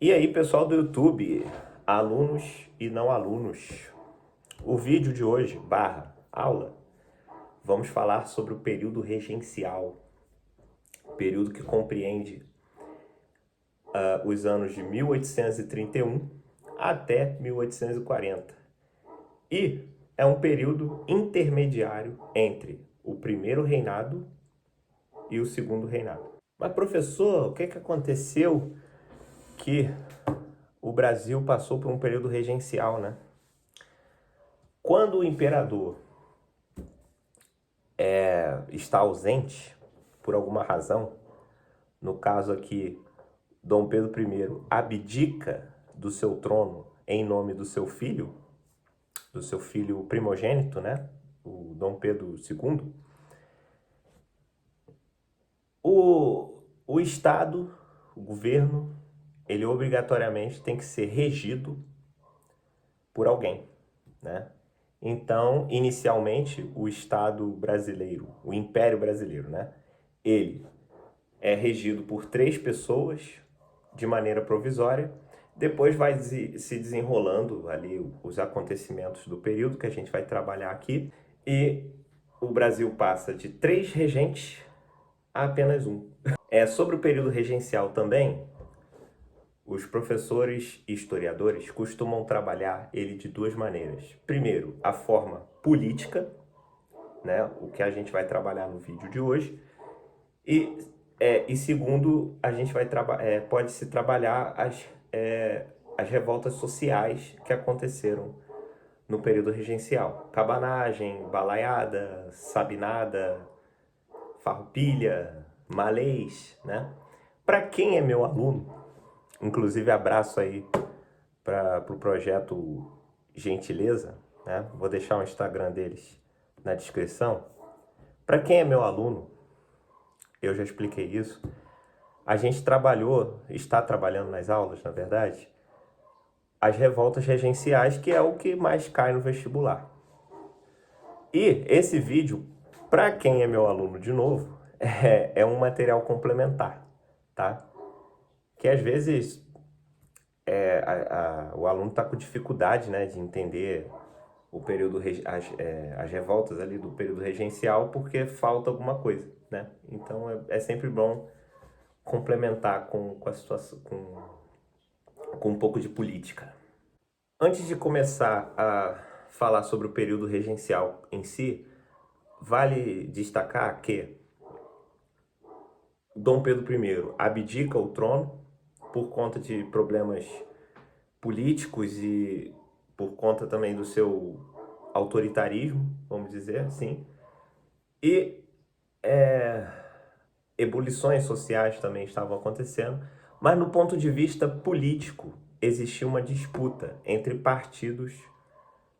E aí, pessoal do YouTube, alunos e não alunos, o vídeo de hoje, aula, vamos falar sobre o período regencial, período que compreende os anos de 1831 até 1840. E é um período intermediário entre o primeiro reinado e o segundo reinado. Mas professor, o que aconteceu que o Brasil passou por um período regencial, né? Quando o imperador está ausente, por alguma razão, no caso aqui, Dom Pedro I abdica do seu trono em nome do seu filho primogênito, né? O Dom Pedro II. O Estado, o governo, ele obrigatoriamente tem que ser regido por alguém, né? Então, inicialmente, o Estado brasileiro, o Império Brasileiro, né? Ele é regido por 3 pessoas de maneira provisória. Depois vai se desenrolando ali os acontecimentos do período que a gente vai trabalhar aqui. E o Brasil passa de 3 regentes a apenas um. Sobre o período regencial também, os professores e historiadores costumam trabalhar ele de 2 maneiras. Primeiro, a forma política, né, o que a gente vai trabalhar no vídeo de hoje. E segundo, a gente vai pode-se trabalhar as revoltas sociais que aconteceram no período regencial. Cabanagem, balaiada, sabinada, farroupilha, malês, né? Para quem é meu aluno, inclusive abraço aí para o projeto Gentileza, né? Vou deixar o Instagram deles na descrição. Para quem é meu aluno, eu já expliquei isso, a gente está trabalhando nas aulas, na verdade, as revoltas regenciais, que é o que mais cai no vestibular. E esse vídeo, para quem é meu aluno de novo, é um material complementar, tá? Que às vezes o aluno está com dificuldade, né, de entender o período, as revoltas ali do período regencial, porque falta alguma coisa, né? Então é sempre bom complementar com a situação, com um pouco de política. Antes de começar a falar sobre o período regencial em si, vale destacar que Dom Pedro I abdica o trono por conta de problemas políticos e por conta também do seu autoritarismo, vamos dizer assim. E ebulições sociais também estavam acontecendo, mas no ponto de vista político, existia uma disputa entre partidos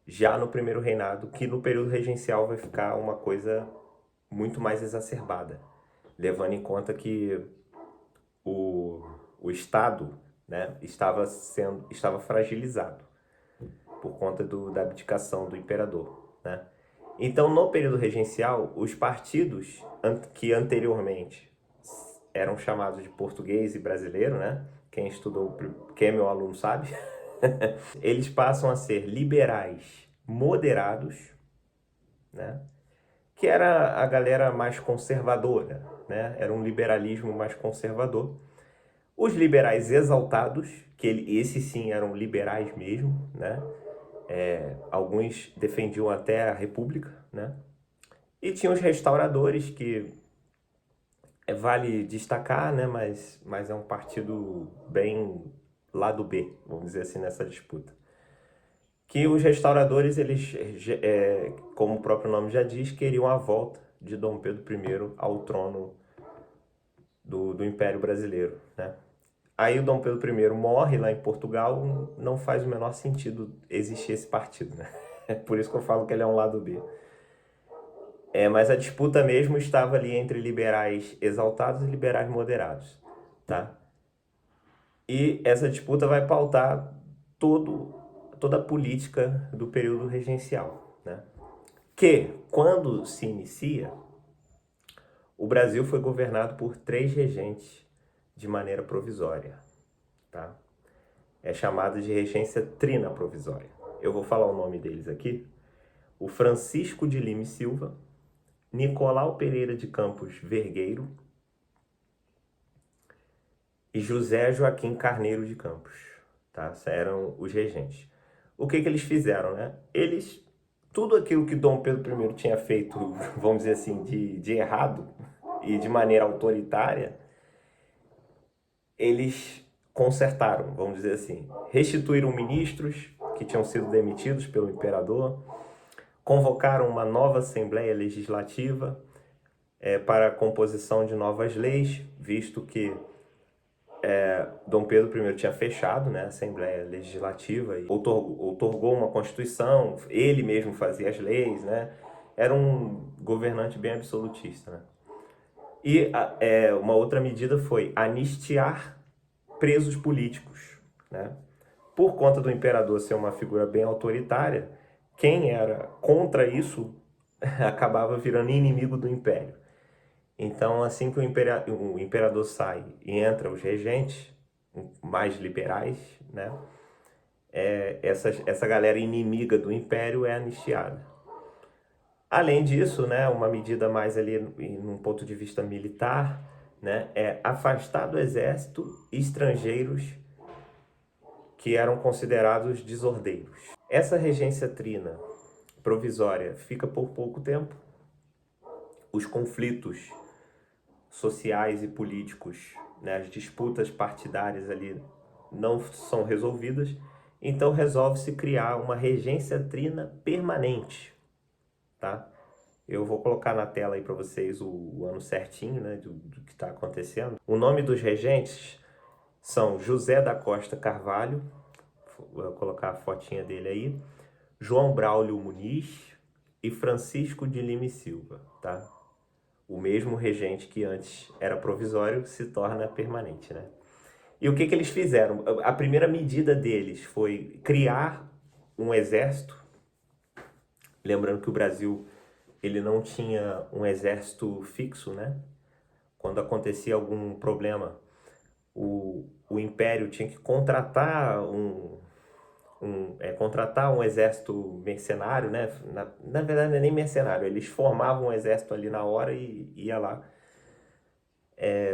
já no primeiro reinado, que no período regencial vai ficar uma coisa muito mais exacerbada, levando em conta que o Estado, né, estava fragilizado por conta da abdicação do imperador, né? Então, no período regencial, os partidos que anteriormente eram chamados de português e brasileiro, né? Quem estudou, quem é meu aluno sabe, eles passam a ser liberais moderados, né? Que era a galera mais conservadora, né? Era um liberalismo mais conservador. Os liberais exaltados, esses sim eram liberais mesmo, né? Alguns defendiam até a república, né? E tinha os restauradores, que vale destacar, né? Mas é um partido bem lado B, vamos dizer assim, nessa disputa. Que os restauradores, eles, como o próprio nome já diz, queriam a volta de Dom Pedro I ao trono do Império Brasileiro, né? Aí o Dom Pedro I morre lá em Portugal, não faz o menor sentido existir esse partido, né? É por isso que eu falo que ele é um lado B. Mas a disputa mesmo estava ali entre liberais exaltados e liberais moderados, tá? E essa disputa vai pautar toda a política do período regencial, né? Que, quando se inicia, o Brasil foi governado por 3 regentes de maneira provisória, tá? é chamada de regência trina provisória. Eu vou falar o nome deles aqui. O Francisco de Lima e Silva, Nicolau Pereira de Campos Vergueiro e José Joaquim Carneiro de Campos, tá? Eram os regentes. O que eles fizeram, né? Tudo aquilo que Dom Pedro I tinha feito, vamos dizer assim, de errado e de maneira autoritária, eles consertaram, vamos dizer assim. Restituíram ministros que tinham sido demitidos pelo imperador, convocaram uma nova Assembleia Legislativa para a composição de novas leis, visto que Dom Pedro I tinha fechado, né, a Assembleia Legislativa e outorgou uma Constituição, ele mesmo fazia as leis, né? Era um governante bem absolutista, né? E uma outra medida foi anistiar presos políticos, né? Por conta do imperador ser uma figura bem autoritária, quem era contra isso acabava virando inimigo do império. Então, assim que o imperador sai e entra os regentes mais liberais, né? Essa galera inimiga do império é anistiada. Além disso, né, uma medida mais ali num ponto de vista militar, né, é afastar do exército estrangeiros que eram considerados desordeiros. Essa regência trina provisória fica por pouco tempo. Os conflitos sociais e políticos, né, as disputas partidárias ali não são resolvidas, então resolve-se criar uma regência trina permanente, tá? Eu vou colocar na tela aí para vocês o ano certinho, né, do que está acontecendo. O nome dos regentes são José da Costa Carvalho, vou colocar a fotinha dele aí, João Braulio Muniz e Francisco de Lima e Silva, tá? O mesmo regente que antes era provisório se torna permanente, né? E o que eles fizeram? A primeira medida deles foi criar um exército. Lembrando que o Brasil ele não tinha um exército fixo, né? Quando acontecia algum problema, o Império tinha que contratar um exército mercenário, né? Na verdade, não é nem mercenário, eles formavam um exército ali na hora e ia lá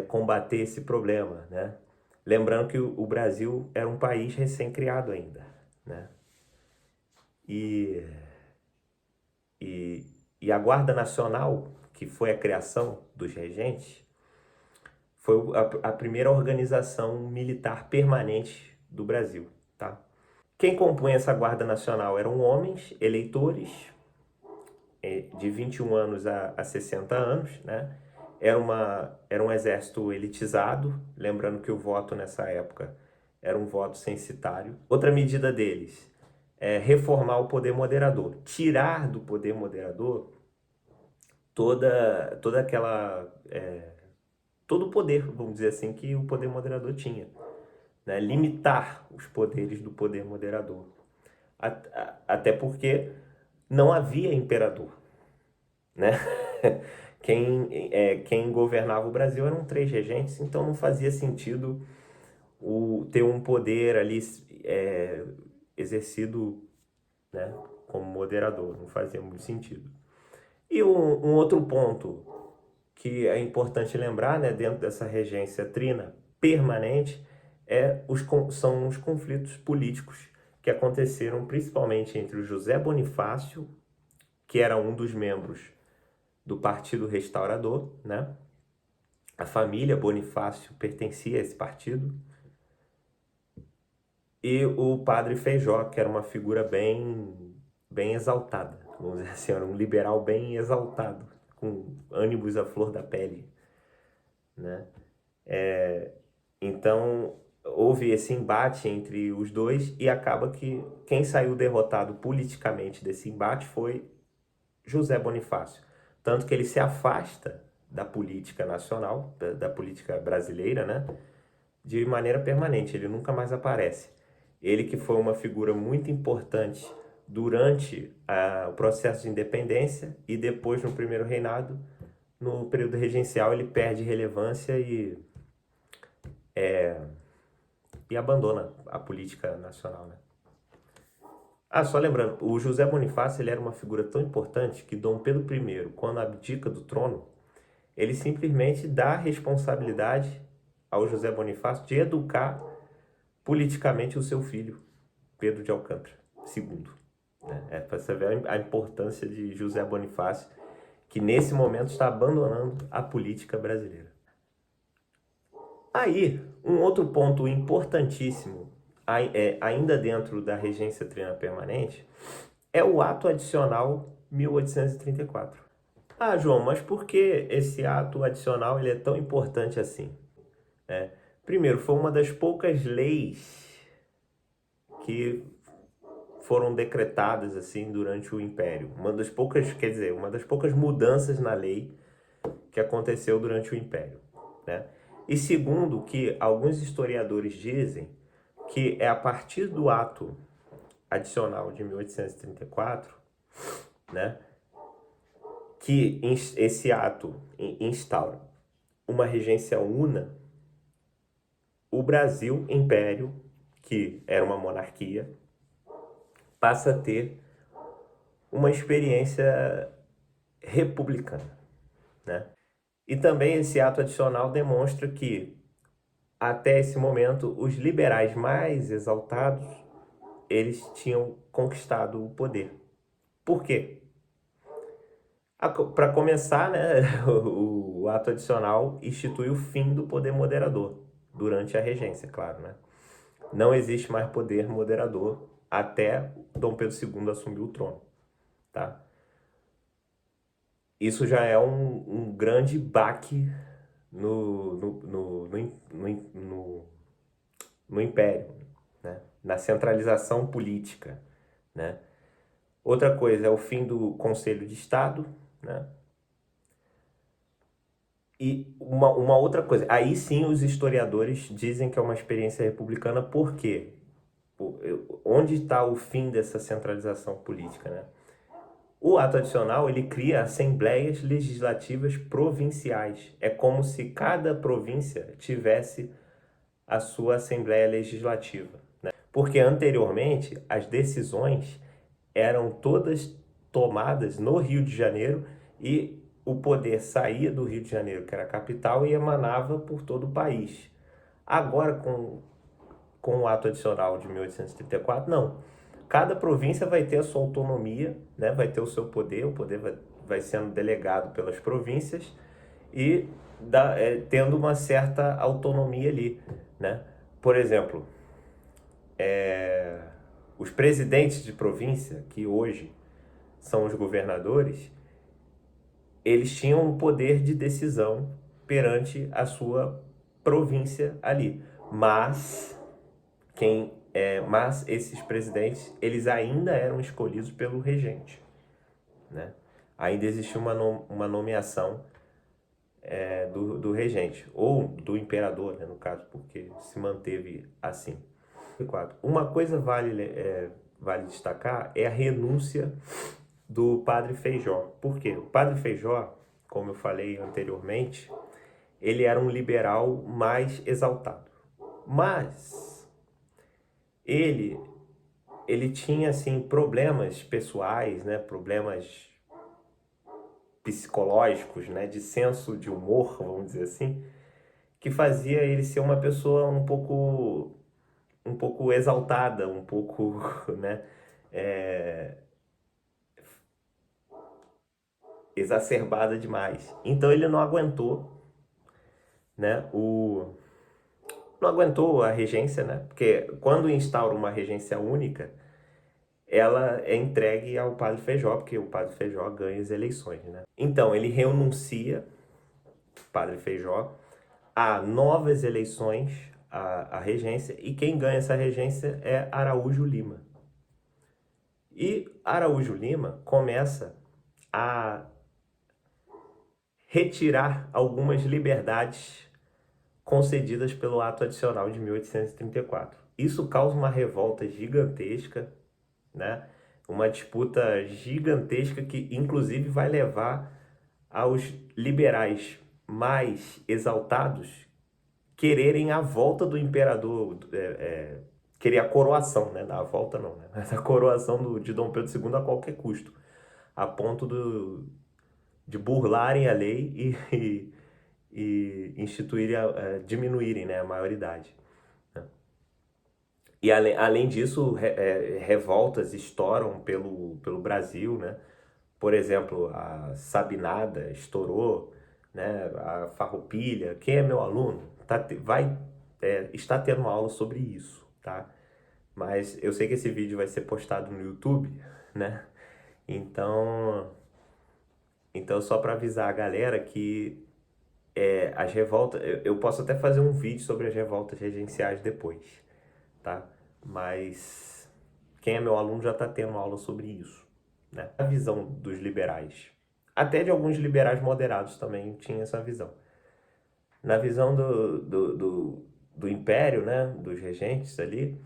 combater esse problema, né? Lembrando que o Brasil era um país recém-criado ainda, né? E a Guarda Nacional, que foi a criação dos regentes, foi a primeira organização militar permanente do Brasil, tá? Quem compunha essa Guarda Nacional eram homens, eleitores, de 21 anos a 60 anos, né? Era um exército elitizado, lembrando que o voto nessa época era um voto censitário. Outra medida deles é reformar o poder moderador, tirar do poder moderador toda aquela todo o poder, vamos dizer assim, que o poder moderador tinha, né? Limitar os poderes do poder moderador, até porque não havia imperador, né? Quem governava o Brasil eram 3 regentes, então não fazia sentido ter um poder ali exercido, né, como moderador, não fazia muito sentido. E um outro ponto que é importante lembrar, né, dentro dessa regência trina permanente, são os conflitos políticos que aconteceram principalmente entre o José Bonifácio, que era um dos membros do Partido Restaurador, né? A família Bonifácio pertencia a esse partido, e o padre Feijó, que era uma figura bem exaltada, vamos dizer assim, era um liberal bem exaltado, com ânimos à flor da pele, né? Então, houve esse embate entre os dois e acaba que quem saiu derrotado politicamente desse embate foi José Bonifácio. Tanto que ele se afasta da política nacional, da política brasileira, né? De maneira permanente, ele nunca mais aparece. Ele que foi uma figura muito importante durante o processo de independência e depois no primeiro reinado, no período regencial, ele perde relevância e e abandona a política nacional, né? Ah, só lembrando, o José Bonifácio ele era uma figura tão importante que Dom Pedro I, quando abdica do trono, ele simplesmente dá a responsabilidade ao José Bonifácio de educar politicamente o seu filho, Pedro de Alcântara II. Né? É para você ver a importância de José Bonifácio, que nesse momento está abandonando a política brasileira. Aí, um outro ponto importantíssimo, ainda dentro da regência triana permanente, é o ato adicional 1834. Ah, João, mas por que esse ato adicional ele é tão importante assim? Primeiro, foi uma das poucas leis que foram decretadas assim durante o Império. Uma das poucas, quer dizer, uma das poucas mudanças na lei que aconteceu durante o Império, né? E segundo, que alguns historiadores dizem que é a partir do ato adicional de 1834, né, que esse ato instaura uma regência una, o Brasil, Império, que era uma monarquia, passa a ter uma experiência republicana, né? E também esse ato adicional demonstra que, até esse momento, os liberais mais exaltados, eles tinham conquistado o poder. Por quê? Para começar, né, o ato adicional institui o fim do poder moderador, durante a regência, claro, né? Não existe mais poder moderador até Dom Pedro II assumir o trono, tá? Isso já é um grande baque no império, né? Na centralização política, né? Outra coisa é o fim do Conselho de Estado, né? E uma outra coisa, aí sim os historiadores dizem que é uma experiência republicana, por quê? Onde está o fim dessa centralização política, né? O ato adicional, ele cria assembleias legislativas provinciais. É como se cada província tivesse a sua assembleia legislativa, né? Porque anteriormente as decisões eram todas tomadas no Rio de Janeiro e o poder saía do Rio de Janeiro, que era a capital, e emanava por todo o país. Agora, com o ato adicional de 1834, não. Cada província vai ter a sua autonomia, né? Vai ter o seu poder, o poder vai sendo delegado pelas províncias e tendo uma certa autonomia ali, né? Por exemplo, os presidentes de província, que hoje são os governadores, eles tinham um poder de decisão perante a sua província ali. Mas esses presidentes, eles ainda eram escolhidos pelo regente, né? Ainda existia uma nomeação do regente, ou do imperador, né, no caso, porque se manteve assim. Uma coisa vale destacar é a renúncia do padre Feijó. Por quê? O padre Feijó, como eu falei anteriormente, ele era um liberal mais exaltado. Mas ele tinha assim problemas pessoais, né, problemas psicológicos, né, de senso de humor, vamos dizer assim, que fazia ele ser uma pessoa um pouco exaltada, um pouco, né, exacerbada demais. Então ele não aguentou, né, não aguentou a regência, né? Porque quando instaura uma regência única, ela é entregue ao padre Feijó, porque o padre Feijó ganha as eleições, né? Então ele renuncia, padre Feijó, a novas eleições à regência, e quem ganha essa regência é Araújo Lima. E Araújo Lima começa a retirar algumas liberdades concedidas pelo ato adicional de 1834. Isso causa uma revolta gigantesca, né? Uma disputa gigantesca que inclusive vai levar aos liberais mais exaltados quererem a volta do imperador, querer a coroação, né? Da volta não, né? Mas a coroação de Dom Pedro II a qualquer custo, a ponto de burlarem a lei e instituírem, diminuírem, né, a maioridade. Né? E além disso, revoltas estouram pelo Brasil, né? Por exemplo, a Sabinada estourou, né? A Farroupilha. Quem é meu aluno está tendo uma aula sobre isso, tá? Mas eu sei que esse vídeo vai ser postado no YouTube, né? Então só para avisar a galera que as revoltas... Eu posso até fazer um vídeo sobre as revoltas regenciais depois, tá? Mas quem é meu aluno já está tendo aula sobre isso, né? A visão dos liberais, até de alguns liberais moderados também tinha essa visão. Na visão do império, né, dos regentes ali,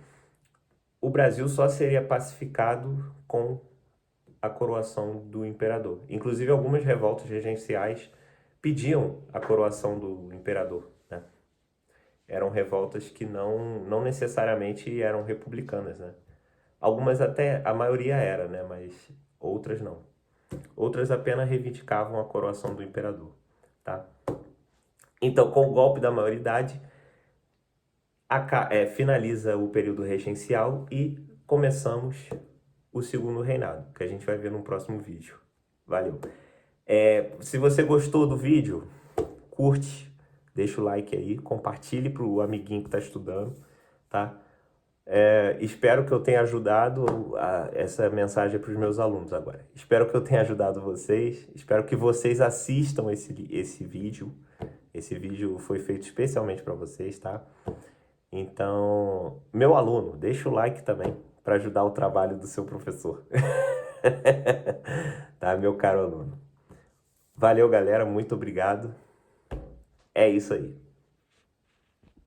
o Brasil só seria pacificado com a coroação do imperador. Inclusive, algumas revoltas regenciais pediam a coroação do imperador, né? Eram revoltas que não necessariamente eram republicanas, né? Algumas até, a maioria era, né? Mas outras não. Outras apenas reivindicavam a coroação do imperador, tá? Então, com o golpe da maioridade, finaliza o período regencial e começamos o segundo reinado, que a gente vai ver no próximo vídeo. Valeu! Se você gostou do vídeo, curte, deixa o like aí, compartilhe para o amiguinho que está estudando, tá? Espero que eu tenha ajudado essa mensagem para os meus alunos agora. Espero que eu tenha ajudado vocês, espero que vocês assistam esse vídeo. Esse vídeo foi feito especialmente para vocês, tá? Então, meu aluno, deixa o like também para ajudar o trabalho do seu professor. Tá, meu caro aluno? Valeu, galera, muito obrigado. É isso aí.